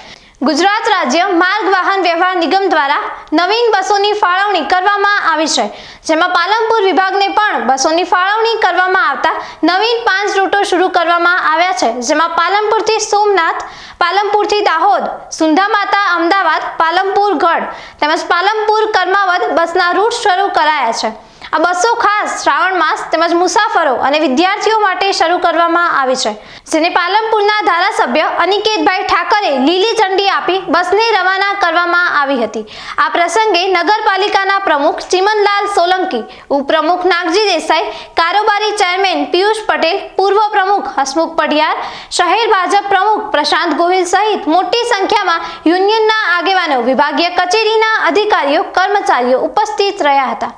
ગુજરાત રાજ્ય માર્ગ વાહન વ્યવહાર નિગમ દ્વારા નવીન બસોની ફાળવણી કરવામાં આવી છે, જેમાં પાલનપુર વિભાગને પણ બસોની ફાળવણી કરવામાં આવતા નવીન 5 રૂટો શરૂ કરવામાં આવ્યા છે, જેમાં પાલનપુરથી સોમનાથ, પાલનપુરથી દાહોદ, સુંધામાતા અમદાવાદ, પાલનપુર ગઢ તેમજ પાલનપુર કર્માવત બસના રૂટ શરૂ કરાયા છે. આ બસો ખાસ શ્રાવણ માસ તેમજ મુસાફરો અને વિદ્યાર્થીઓ માટે શરૂ કરવામાં આવી છે, જેને પાલનપુરના ધારાસભ્ય અનિકેતભાઈ ઠાકરે લીલી ઝંડી આપી બસને રવાના કરવામાં આવી હતી. આ પ્રસંગે નગરપાલિકાના પ્રમુખ ચિમનલાલ સોલંકી, ઉપપ્રમુખ નાગજી દેસાઈ, કારોબારી ચેરમેન પિયુષ પટેલ, પૂર્વ પ્રમુખ હસમુખ પડિયાર, શહેર ભાજપ પ્રમુખ પ્રશાંત ગોહિલ સહિત મોટી સંખ્યામાં યુનિયનના આગેવાનો, વિભાગીય કચેરીના અધિકારીઓ, કર્મચારીઓ ઉપસ્થિત રહ્યા હતા.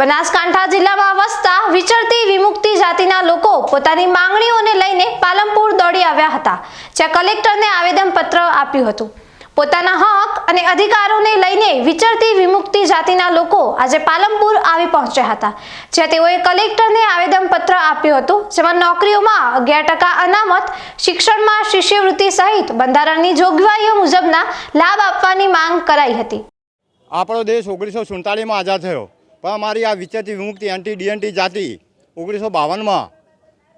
બનાસકાંઠા જિલ્લામાં વસતા વિચરતી વિમુક્તિ જાતિના લોકો પોતાની માંગણીઓને લઈને પાલનપુર દોડી આવ્યા હતા, જ્યાં કલેક્ટરને આવેદનપત્ર આપ્યું હતું. પોતાના હક અને અધિકારોને લઈને વિચરતી વિમુક્તિ જાતિના લોકો આજે પાલનપુર આવી પહોંચ્યા હતા, જ્યાં તેઓએ કલેક્ટરને આવેદનપત્ર આપ્યું હતું, જેમાં નોકરીઓમાં 11% અનામત, શિક્ષણમાં શિષ્યવૃત્તિ સહિત બંધારણની જોગવાઈઓ મુજબના લાભ આપવાની માંગ કરાઈ હતી. આપણો દેશ 1947માં આઝાદ થયો, પણ અમારી આ વિચરતી વિમુક્તિ એન્ટી ડીએનટી જાતિ 1952માં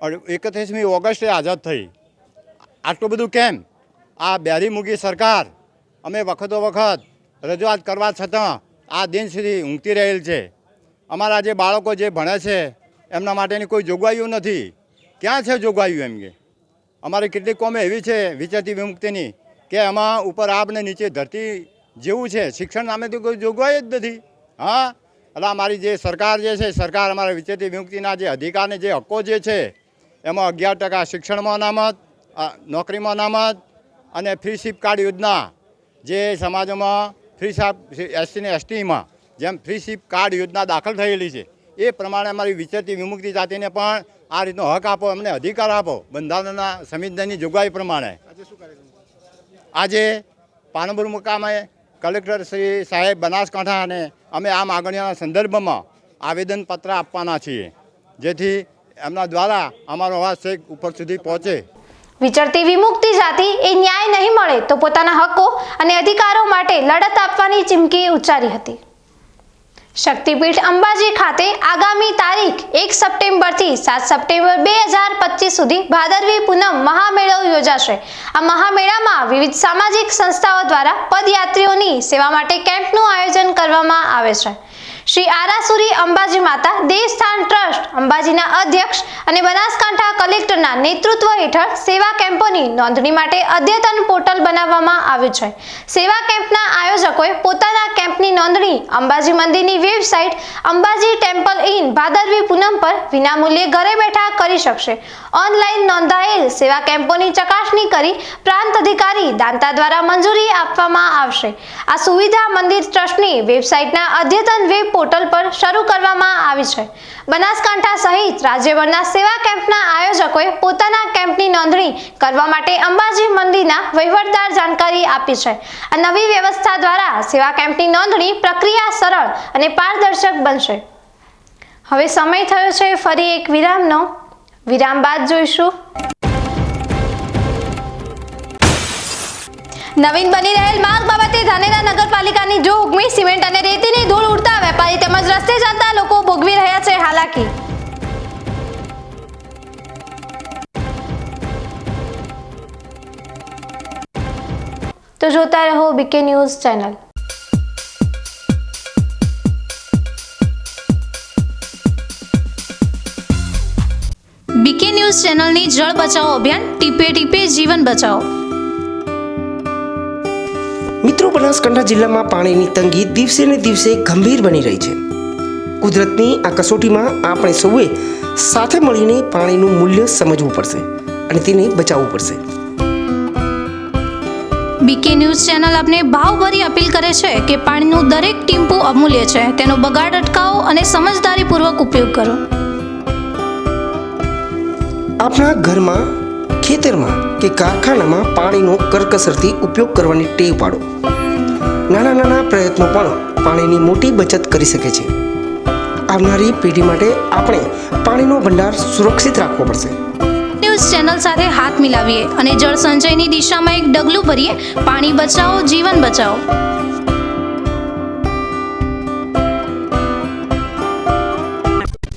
31મી ઓગસ્ટે આઝાદ થઈ. આટલું બધું કેમ? આ બેરીમુખી સરકાર અમે વખતો વખત રજૂઆત કરવા છતાં આ દિન સુધી ઊંઘતી રહેલ છે. અમારા જે બાળકો જે ભણે છે એમના માટેની કોઈ જોગવાઈઓ નથી. ક્યાં છે જોગવાઈઓ? એમ કે અમારી કેટલીક કોમે એવી છે વિચરતી વિમુક્તિની કે એમાં ઉપર આબને નીચે ધરતી જેવું છે, શિક્ષણ નામે તો કોઈ જોગવાઈ જ નથી. હા, એટલે અમારી જે સરકાર જે છે, સરકાર અમારા વિચરતી વિમુક્તિના જે અધિકારને જે હક્કો જે છે એમાં 11% શિક્ષણમાં અનામત, નોકરીમાં અનામત અને ફ્રી સીપ કાર્ડ યોજના, જે સમાજમાં ફ્રી એસસી ને એસટીમાં જેમ ફ્રી સીપ કાર્ડ યોજના દાખલ થયેલી છે એ પ્રમાણે અમારી વિચરતી વિમુક્તિ જાતિને પણ આ રીતનો હક આપો, અમને અધિકાર આપો બંધારણના સંવિધાનની જોગવાઈ પ્રમાણે. આજે પાલનપુર મુકામે કલેક્ટર શ્રી સાહેબ બનાસકાંઠા અને અમે આ માગણીઓના સંદર્ભમાં આવેદનપત્ર આપવાના છીએ, જેથી એમના દ્વારા અમારો અવાજ છેક ઉપર સુધી પહોંચે. વિચરતી વિમુક્તિ જાતિ એ ન્યાય નહીં મળે તો પોતાના હકો અને અધિકારો માટે લડત આપવાની ચીમકી ઉચ્ચારી હતી. શક્તિપીઠ અંબાજી ખાતે આગામી તારીખ 1 સપ્ટેમ્બરથી 7 સપ્ટેમ્બર 2025 સુધી ભાદરવી પૂનમ મહામેળો યોજાશે. આ મહામેળામાં વિવિધ સામાજિક સંસ્થાઓ દ્વારા પદયાત્રીઓની સેવા માટે કેમ્પનું આયોજન કરવામાં આવે છે. શ્રી આરાસુરી અંબાજી માતા દેવસ્થાન ટ્રસ્ટ અંબાજીના અધ્યક્ષ અને બનાસકાંઠા કલેક્ટરના નેતૃત્વ હેઠળ સેવા કેમ્પોની નોંધણી માટે અદ્યતન પોર્ટલ બનાવવામાં આવ્યું છે. સેવા કેમ્પના આયોજકોએ પોતાના કેમ્પની નોંધણી અંબાજી મંદિરની website Ambaji temple in Bhadarvi Poonam પર વિનામૂલ્યે ઘરે બેઠા કરી શકશે. ઓનલાઈન નોંધાયેલ સેવા કેમ્પોની ચકાસણી કરી પ્રાંત અધિકારી દાંતા દ્વારા મંજૂરી આપવામાં આવશે. આ સુવિધા મંદિર ટ્રસ્ટની વેબસાઇટના અદ્યતન વેબ પોર્ટલ પર શરૂ કરવામાં આવી છે. બનાસકાંઠા સહિત રાજ્યભરના સેવા કેમ્પના આયોજકોએ પોતાના કેમ્પની નોંધણી કરવા માટે અંબાજી મંદિરના વહીવટદાર જાણકારી આપી છે. આ નવી વ્યવસ્થા દ્વારા સેવા કેમ્પની નોંધણી પ્રક્રિયા સરળ અને પારદર્શક બનશે. હવે સમય થયો છે ફરી એક વિરામનો. વિરામ બાદ જોઈશું નવીન બની રહેલ માર્ગ બાબતે ધાનેરા નગરપાલિકાની જોગમી. સિમેન્ટ અને રેતીની ધૂળ ઉડતા વેપારી તેમજ રસ્તે ચાલતા લોકો ભોગવી રહ્યા છે હાલાકી. તો જોતા રહો BK news channel. BK news ચેનલની જળ બચાવો અભિયાન ટીપે ટીપે જીવન બચાવો. મિત્રો, બનાસકાંઠા જિલ્લામાં પાણીની તંગી દિવસે ને દિવસે ગંભીર બની રહી છે. કુદરતની આ કસોટીમાં આપણે સૌએ સાથે મળીને પાણીનું મૂલ્ય સમજવું પડશે અને તેને બચાવવું પડશે. બીકે ન્યૂઝ ચેનલ આપને ભાવભરી અપીલ કરે છે કે પાણીનું દરેક ટીમ્પુ અમૂલ્ય છે. તેનો બગાડ અટકાવો અને સમજદારીપૂર્વક ઉપયોગ કરો. આપણા ઘરમાં, ખેતરમાં કે કારખાનામાં પાણીનો કરકસરથી ઉપયોગ કરવાની ટેવ પાડો. નાના નાના પ્રયત્નો પણ પાણીની મોટી બચત કરી શકે છે. આવનારી પેઢી માટે આપણે પાણીનો ભંડાર સુરક્ષિત રાખવો પડશે. ન્યૂઝ ચેનલ સાથે હાથ મિલાવીએ અને જળ સંચયની દિશામાં એક ડગલું ભરીએ. પાણી બચાવો, જીવન બચાવો.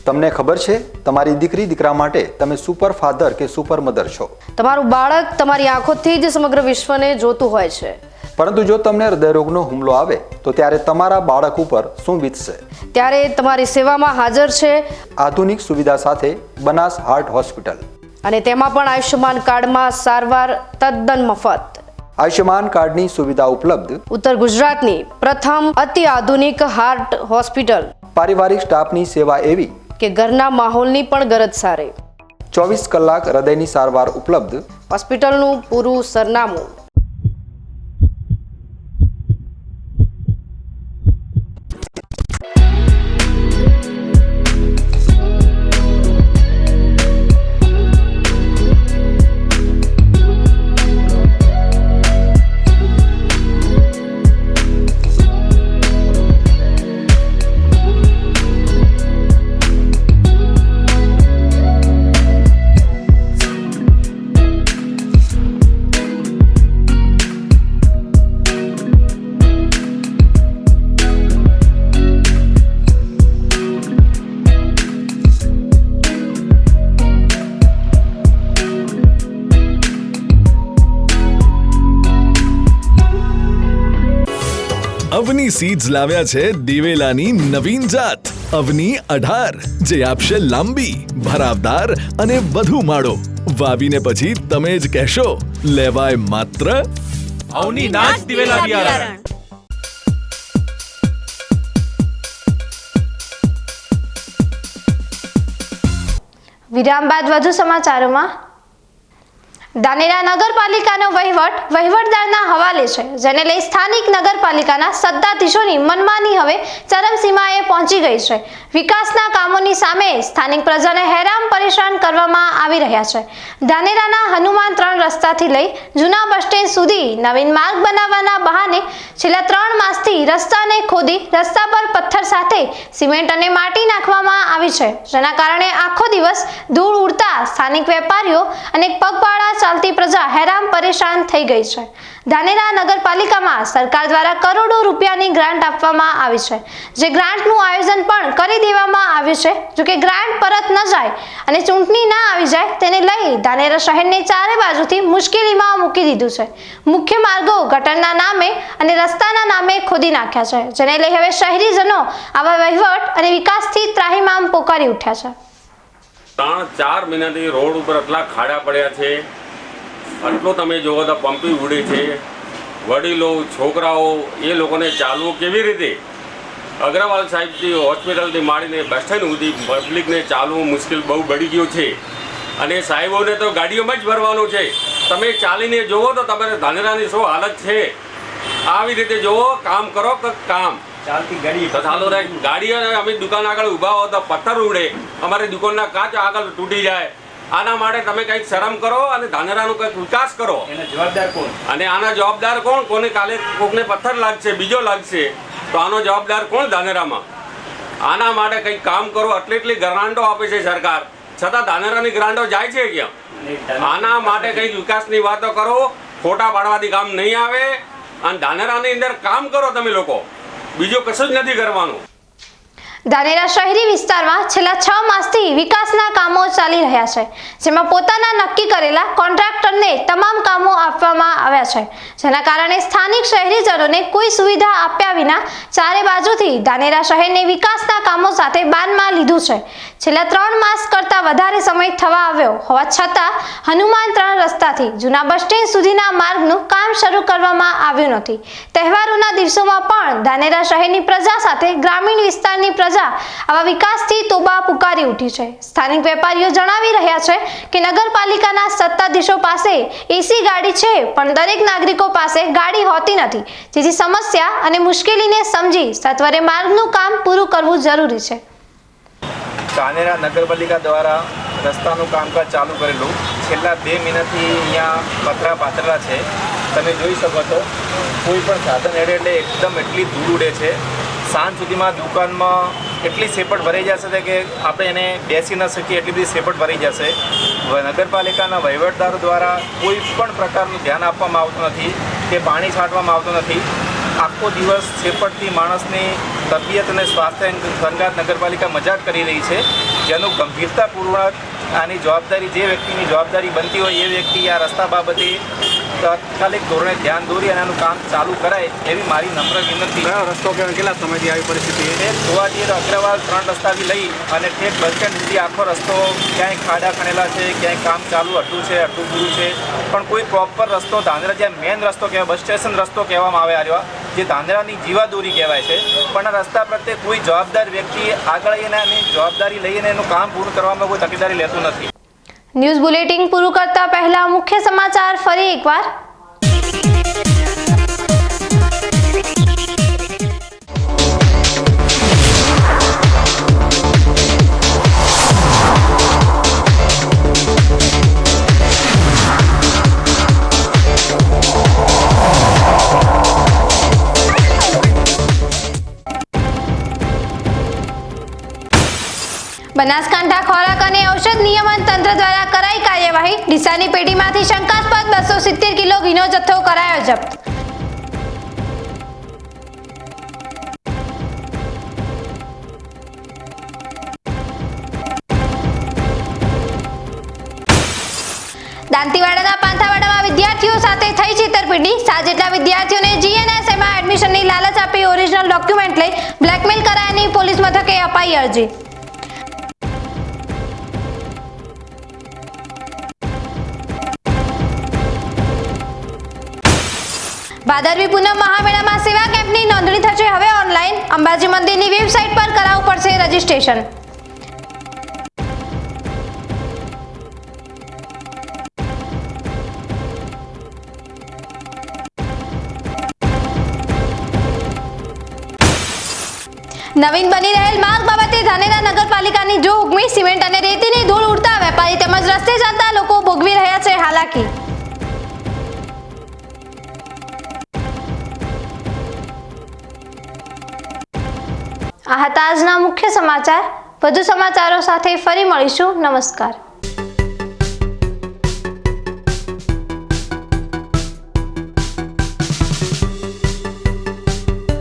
તમને ખબર છે તમારી દીકરી દીકરા માટે તમે સુપર ફાધર કે સુપર મધર છો. તમારું બાળક તમારી આંખોથી જ સમગ્ર વિશ્વને જોતું હોય છે. પરંતુ જો તમને હૃદયરોગનો હુમલો આવે તો ત્યારે તમારા બાળક ઉપર શું વીતશે? ત્યારે તમારી સેવામાં હાજર છે આધુનિક સુવિધા સાથે બનાસ હાર્ટ હોસ્પિટલ, અને તેમાં પણ આયુષ્યમાન કાર્ડમાં સારવાર તદ્દન મફત. આયુષ્યમાન કાર્ડની સુવિધા ઉપલબ્ધ. ઉત્તર ગુજરાતની પ્રથમ અતિ આધુનિક હાર્ટ હોસ્પિટલ. પારિવારિક સ્ટાફની સેવા એવી કે ઘરના માહોલની પણ ગરજ સારી. 24 કલાક હૃદયની સારવાર ઉપલબ્ધ. હોસ્પિટલનું પૂરું સરનામું. અવની સીડ્સ લાવ્યા છે દિવેલાની નવીન જાત અવની 18, જે આપશે લાંબી, ભરાવદાર અને વધુ માળો. વાવીને પછી તમે જ કહેશો, લેવાય માત્ર અવની નાચ દિવેલા બિયારણ. વિરામ બાદ વધુ સમાચારોમાં. ધાનેરા નગરપાલિકાનો વહીવટદારના હવાલે છે, જેને લઈ સ્થાનિક નગરપાલિકાના સત્તાધીશોની મનમાની હવે ચરમસીમાએ પહોંચી ગઈ છે. વિકાસના કામોની સામે સ્થાનિક પ્રજાને હેરાન પરેશાન કરવામાં આવી રહ્યા છે. ધાનેરાના હનુમાન 3 રસ્તાથી લઈ જૂના બસ સ્ટેન્ડ સુધી નવીન માર્ગ બનાવવાના બહાને છેલ્લા 3 માસથી રસ્તાને ખોદી રસ્તા પર પથ્થર સાથે સિમેન્ટ અને માટી નાખવામાં આવી છે, જેના કારણે આખો દિવસ ધૂળ ઉડતા સ્થાનિક વેપારીઓ અને પગપાળા ચાલતી પ્રજા હેરાન પરેશાન થઈ ગઈ છે. ધાનેરા નગરપાલિકામાં સરકાર દ્વારા કરોડો રૂપિયાની ગ્રાન્ટ આપવામાં આવી છે, જે ગ્રાન્ટનું આયોજન પણ કરી દેવામાં આવ્યું છે. જોકે ગ્રાન્ટ પરત ન જાય અને ચૂંટણી ના આવી જાય તેને લઈ ધાનેરા શહેરને ચારે બાજુથી મુશ્કેલીમાં મૂકી દીધું છે. મુખ્ય માર્ગો ગટરના નામે અને રસ્તાના નામે ખોદી નાખ્યા છે, જેને લઈ હવે શહેરીજનો આવા વહીવટ અને વિકાસથી ત્રાહિમામ પોકારી ઉઠ્યા છે. 3-4 મહિનાથી રોડ ઉપર આટલા ખાડા પડ્યા છે. આટલો તમે જોવો તો પંપી ઉડે છે. વડીલો, છોકરાઓ, એ લોકોને ચાલવું કેવી રીતે? અગ્રવાલ સાહેબથી હોસ્પિટલથી માંડીને બસ સ્ટેન્ડ સુધી પબ્લિકને ચાલવું મુશ્કેલ બહુ બળી ગયું છે. અને સાહેબોને તો ગાડીઓમાં જ ભરવાનું છે. તમે ચાલીને જોવો તો તમારે ધાનેરાની શું હાલત છે. આવી રીતે જોવો, કામ કરો કે કામ ચાલતી ગાડી ચાલો ગાડીઓ અમે દુકાન આગળ ઊભા હો તો પથ્થર ઉડે, અમારી દુકાનના કાચ આગળ તૂટી જાય. આના માટે તમે કંઈક શરમ કરો અને ધાનેરાનો કંઈક વિકાસ કરો. એના જવાબદાર કોણ? અને આના જવાબદાર કોણ? કોને કાલે કોકને પથ્થર લાગશે, બીજો લાગશે, તો આનો જવાબદાર કોણ ધાનેરામાં? આના માટે કંઈક કામ કરો. એટલી ગ્રાન્ટો આપે છે સરકાર, છતાં ધાનેરાની ગ્રાન્ટો જાય છે ક્યાં? આના માટે કંઈક વિકાસની વાતો કરો. ફોટા પાડવાથી કામ નહીં આવે. અને ધાનેરાની અંદર કામ કરો તમે લોકો, બીજું કશું જ નથી કરવાનું. ધાનેરા શહેરી વિસ્તારમાં છેલ્લા 6 માસથી વિકાસના કામો ચાલી રહ્યા છે, જેમાં પોતાના નક્કી કરેલા કોન્ટ્રાક્ટરને તમામ કામો આપવામાં આવ્યા છે, જેના કારણે સ્થાનિક શહેરીજનોને કોઈ સુવિધા આપ્યા વિના ચારે બાજુથી ધાનેરા શહેરને વિકાસના કામો સાથે બાનમાં લીધું છે. છેલ્લા 3 માસ કરતાં વધારે સમય થવા આવ્યો હોવા છતાં હનુમાન 3 રસ્તાથી જૂના બસ સ્ટેન્ડ સુધીના માર્ગનું કામ શરૂ કરવામાં આવ્યું નથી. તહેવારોના દિવસોમાં પણ ધાનેરા શહેરની પ્રજા સાથે ગ્રામીણ વિસ્તારની પ્રજા આવા વિકાસથી તોબા પુકારી ઉઠી છે. સ્થાનિક વેપારીઓ જણાવી રહ્યા છે કે નગરપાલિકાના સત્તાધીશો પાસે એસી ગાડી છે, પણ દરેક નાગરિકો પાસે ગાડી હોતી નથી, જેથી સમસ્યા અને મુશ્કેલીને સમજી સત્વરે માર્ગનું કામ પૂરું કરવું જરૂરી છે. ધાનેરા નગરપાલિકા દ્વારા રસ્તાનું કામકાજ ચાલુ કરેલું છેલ્લા 2 મહિનાથી અહીંયા પતરા પાથરેલા છે. તમે જોઈ શકો છો, કોઈ પણ સાધન હેડે એટલે એકદમ એટલી ધૂળ ઉડે છે. સાંજ સુધીમાં દુકાનમાં એટલી સેપટ ભરાઈ જશે કે આપણે એને બેસી ન શકીએ, એટલી બધી સેપટ ભરાઈ જશે. નગરપાલિકાના વહીવટદારો દ્વારા કોઈ પણ પ્રકારનું ધ્યાન આપવામાં આવતું નથી કે પાણી છાંટવામાં આવતું નથી. આખો દિવસ સેપટથી માણસની તબિયત અને સ્વાસ્થ્ય સંગાત નગરપાલિકા મજાક કરી રહી છે, જેનું ગંભીરતાપૂર્વક આની જવાબદારી, જે વ્યક્તિની જવાબદારી બનતી હોય એ વ્યક્તિ આ રસ્તા બાબતે તાત્કાલિક ધોરણે ધ્યાન દોરી અને આનું કામ ચાલુ કરાય એવી મારી નમ્ર વિનંતી. રસ્તો કેટલા સમયથી આવી પરિસ્થિતિ છે? જોવા જઈએ તો અગ્રવાલ 3 રસ્તાથી લઈ અને ઠેક બસ સ્ટેન્ડ સુધી આખો રસ્તો ક્યાંય ખાડા ખણેલા છે, ક્યાંય કામ ચાલુ અડધું છે, અડધું પૂરું છે, પણ કોઈ પ્રોપર રસ્તો ધાનેરા જ્યાં મેન રસ્તો કહેવાય, બસ સ્ટેશન રસ્તો કહેવામાં આવે આવ્યો, જે ધાનેરાની જીવાદોરી કહેવાય છે, પણ આ રસ્તા પ્રત્યે કોઈ જવાબદાર વ્યક્તિ આગળ આવીને એની જવાબદારી લઈને એનું કામ પૂરું કરવામાં કોઈ તકેદારી લેતું નથી. ન્યૂઝ બુલેટિન પૂરું કરતા પહેલા મુખ્ય સમાચાર ફરી એકવાર. બનાસકાંઠા ખોરાક અને ઔષધ નિયમન તંત્ર દ્વારા કરાઈ કાર્યવાહી. ડીસાની પેઢીમાંથી શંકાસ્પદ 270 કિલો ઘીનો જથ્થો કરાયો જપ્ત. દાંતીવાડાના પાંથાવાડામાં વિદ્યાર્થીઓ સાથે થઈ છેતરપિંડી. 7 જેટલા વિદ્યાર્થીઓને જીએનએસએમાં એડમિશનની લાલચ આપી ઓરિજિનલ ડોક્યુમેન્ટ લઈ બ્લેકમેલ કરાયાની પોલીસ મથકે અપાઈ અરજી. ભાદરવી પૂનમ મહામેળામાં સેવા કેમ્પની નોંધણી થશે હવે ઓનલાઈન. અંબાજી મંદિરની વેબસાઇટ પર કરાવવું પડશે રજીસ્ટ્રેશન. નવીન બની રહેલ માર્ગ બાબતે ધાનેરા નગરપાલિકાની જો હુકમી. સિમેન્ટ અને રેતીની ધૂળ ઉડતા વેપારી તેમજ રસ્તે ચાલતા લોકો ભોગવી રહ્યા છે હાલાકી. આ હતા આજના મુખ્ય સમાચાર. વધુ સમાચારો સાથે ફરી મળીશું. નમસ્કાર.